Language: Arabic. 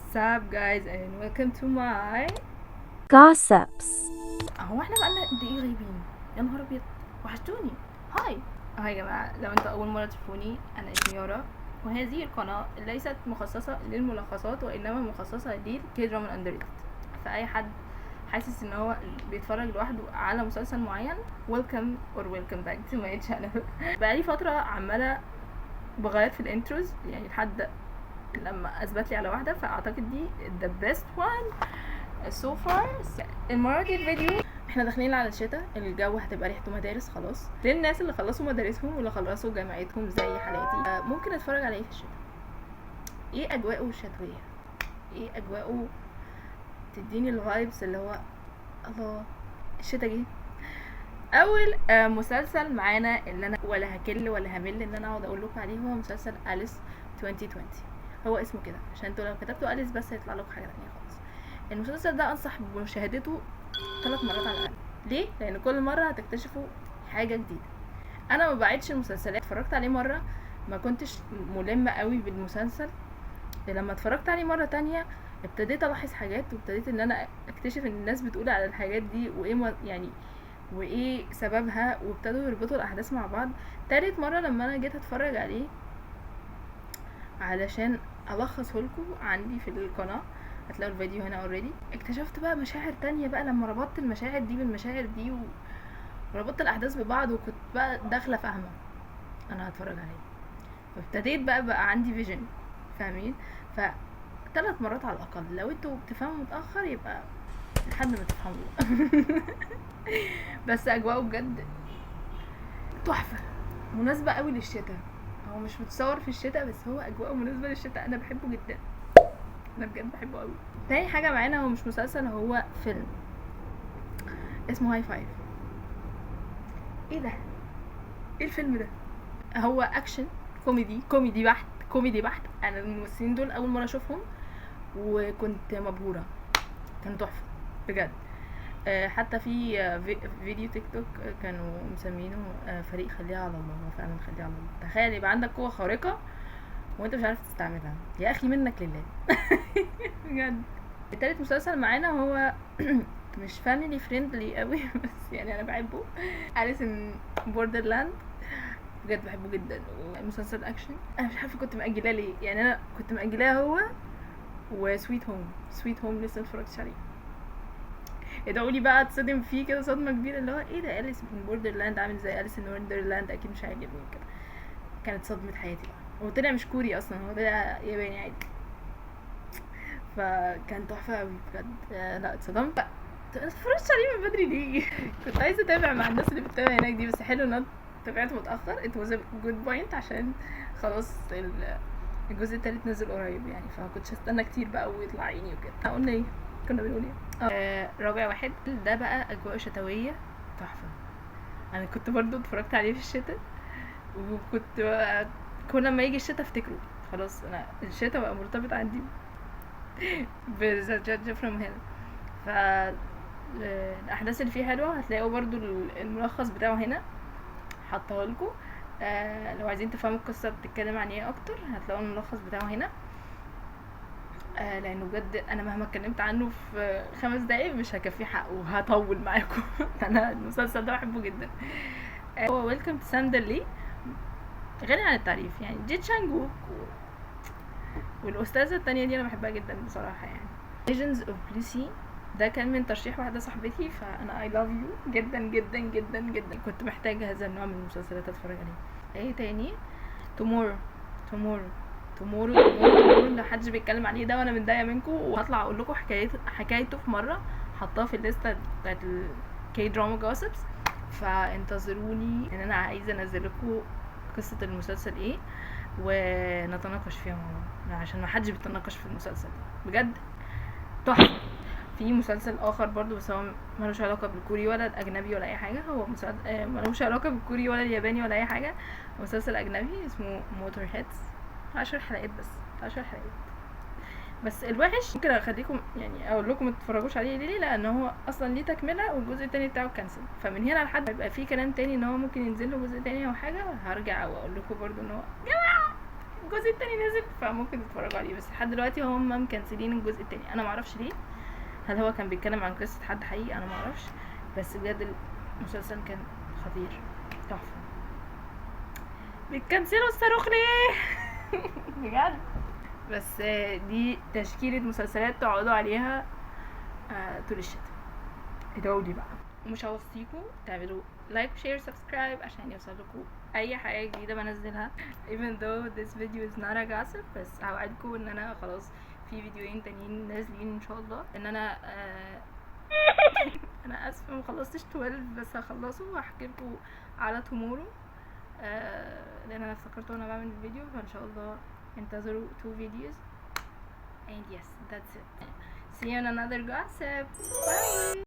What's up guys and welcome to my Gossips. هو احنا بقالنا قد ايه غايبين؟ يا نهار ابيض، وحشتوني. هاي يا جماعه، لو انتوا اول مره تشوفوني انا اسمي يارا، وهذه القناه ليست مخصصه للملخصات وانما مخصصه للكي دراما الاندر. فاي حد حاسس ان هو بيتفرج لوحده على مسلسل معين welcome or welcome back to my channel. بقالي فتره عماله بغير في الانتروز يعني لحد لما اثبت لي على واحده، فاعتقد دي the best one so far. المره دي الفيديو احنا داخلين على الشتاء، الجو هتبقى ريحته مدارس خلاص للناس اللي خلصوا مدارسهم واللي خلصوا جامعتهم زي حالاتي. ممكن اتفرج على ايه في الشتاء؟ ايه اجواءه الشتويه؟ ايه اجواءه تديني الفايبس اللي هو الله الشتاء جه؟ اول مسلسل معانا اللي انا ولا هكل ولا همل ان انا اقعد اقول لكم عليه هو مسلسل أليس 2020. هو اسمه كده عشان انتوا لو كتبتوا أليس بس هيطلع لكم حاجه ثانيه خالص. المسلسل ده انصح بمشاهدته 3 مرات على الاقل. ليه؟ لان كل مره هتكتشفوا حاجه جديده. انا ما بعيدش المسلسلات، اتفرجت عليه مره ما كنتش ملمه قوي بالمسلسل، لما اتفرجت عليه مره تانية ابتديت الاحظ حاجات وابتديت ان انا اكتشف ان الناس بتقول على الحاجات دي وايه يعني وايه سببها، وابتدوا يربطوا الاحداث مع بعض. تالت مره لما انا جيت اتفرج عليه علشان الخصه لكم عندي في القناه، هتلاقوا الفيديو هنا اوريدي، اكتشفت بقى مشاعر تانية بقى لما ربطت المشاعر دي بالمشاعر دي وربطت الاحداث ببعض، وكنت بقى داخله فاهمه انا هتفرج عليه، وابتديت بقى عندي فيجن، فاهمين؟ ف 3 مرات على الاقل. لو انتوا بتفهموا متاخر يبقى لحد ما تفهموا. بس اجواءه بجد تحفه، مناسبه قوي للشتاء. هو مش متصور في الشتاء بس هو اجواءه مناسبه للشتاء، انا بحبه جدا، انا بجد بحبه قوي. تاني حاجه معانا هو مش مسلسل، هو فيلم اسمه هاي فايف. ايه ده؟ ايه الفيلم ده؟ هو اكشن كوميدي بحت، كوميدي بحت. انا الممثلين دول اول مره اشوفهم وكنت مبهوره، كان تحفه بجد. حتى في فيديو تيك توك كانوا مسمينه فريق خليها على الله. هو فعلا خليها على الله. تخيل يبقى عندك قوه خارقه وانت مش عارف تستعملها، يا اخي منك لله. بجد. التالت مسلسل معانا هو مش فاميلي فريندلي قوي بس يعني انا بحبه، أليس ان بوردرلاند. بجد بحبه جدا، ومسلسل اكشن. انا مش عارفه كنت مأجلاه ليه، يعني انا كنت مأجلاه هو سويت هوم لسه متفرجتش عليه. ادعوا لي بقى اتصدم فيه كده صدمه كبيره، اللي هو ايه ده أليس من بوردرلاند عامل زي أليس ان وندرلاند، اكيد مش هيعجبني كده. كانت صدمه حياتي بقى. هو طلع مش كوري اصلا، هو طلع ياباني عادي، فكان تحفه قوي بجد. لا اتصدمت. اتفرجتش عليه من بدري ليه؟ كنت عايزه اتابع مع الناس اللي بتتابع هناك دي، بس حلو ان انا تابعته متاخر. it was a good point عشان خلاص الجزء التالت نزل قريب يعني، فكنتش هستنى كتير بقى ويطلع عيني وكده. قلنا ايه؟ كنا بنقول ايه؟ رابع واحد ده بقى اجواء شتويه تحفه. انا كنت برضو اتفرجت عليه في الشتاء، وكنت بقى كل ما يجي الشتاء افتكره. خلاص انا الشتاء بقى مرتبط عندي بذا جادج فروم هيل. ف الاحداث اللي فيه حلوه. هتلاقوا برضو الملخص بتاعه هنا حطاه لكم. لو عايزين تفهموا القصه بتتكلم عن ايه اكتر هتلاقوا الملخص بتاعه هنا. لانه بجد انا مهما اتكلمت عنه في 5 دقايق مش هكفيه حقه وهطول معاكم. انا المسلسل ده بحبه جدا. هو ويلكم تو ساندرلي، غني عن التعريف يعني. جي تشانج ووك والاستاذه التانية دي انا بحبها جدا بصراحه يعني. Legends of Lucy ده كان من ترشيح واحده صاحبتي، فانا I love you جدا جدا جدا جدا. كنت محتاجه هذا النوع من المسلسلات اتفرج عليه. ايه تاني؟ تومورو اللي محدش بيتكلم عليه ده وانا متضايقه منكم، وهطلع اقول لكم حكايته في مره، حطاه في الليسته بتاعت الكي دراما جوسبس، فانتظروني ان انا عايزه انزل لكم قصه المسلسل ايه ونتناقش فيها مع بعض، عشان ما حدش بيتناقش في المسلسل بجد تحفه. في مسلسل اخر برضو بس هو ملوش علاقه بالكوري ولا الاجنبي ولا اي حاجه، هو مسلسل ملوش علاقه بالكوري ولا الياباني ولا اي حاجه، مسلسل اجنبي اسمه موتور هيدز. 10 حلقات بس، 10 حلقات بس. الوحش ممكن اخليكم يعني اقول لكم ما تتفرجوش عليه ليه، لان هو اصلا ليه تكمله والجزء التاني بتاعه كانسل، فمن هنا لحد ما يبقى في كلام تاني ان هو ممكن ينزل له جزء تاني او حاجه هرجع واقول لكم برضو ان هو جماعه الجزء التاني نزل فممكن تتفرجوا عليه، بس لحد دلوقتي هم مكنسلين الجزء التاني. انا معرفش ليه، هل هو كان بيتكلم عن قصة حد حقيقي؟ انا معرفش، بس بجد المسلسل كان خطير تحفة. بتكنسلوا الصاروخ ليه؟ بجد. بس دي تشكيلة مسلسلات تقعدوا عليها طول الشتاء. ادعولي بقى، ومش هوصيكم تعملوا لايك وشير سبسكرايب عشان يوصلكوا اي حاجة جديدة بنزلها. even though this video is not a gossip، بس هوعدكم ان انا خلاص في فيديوهين تانيين نازلين ان شاء الله. ان انا انا اسفة مخلصتش 12 بس هخلصه وهحكي لكم على tomorrow، لان انا افتكرت وانا بعمل الفيديو، فان شاء الله انتظروا 2 videos and yes that's it. See you in another gossip. Bye.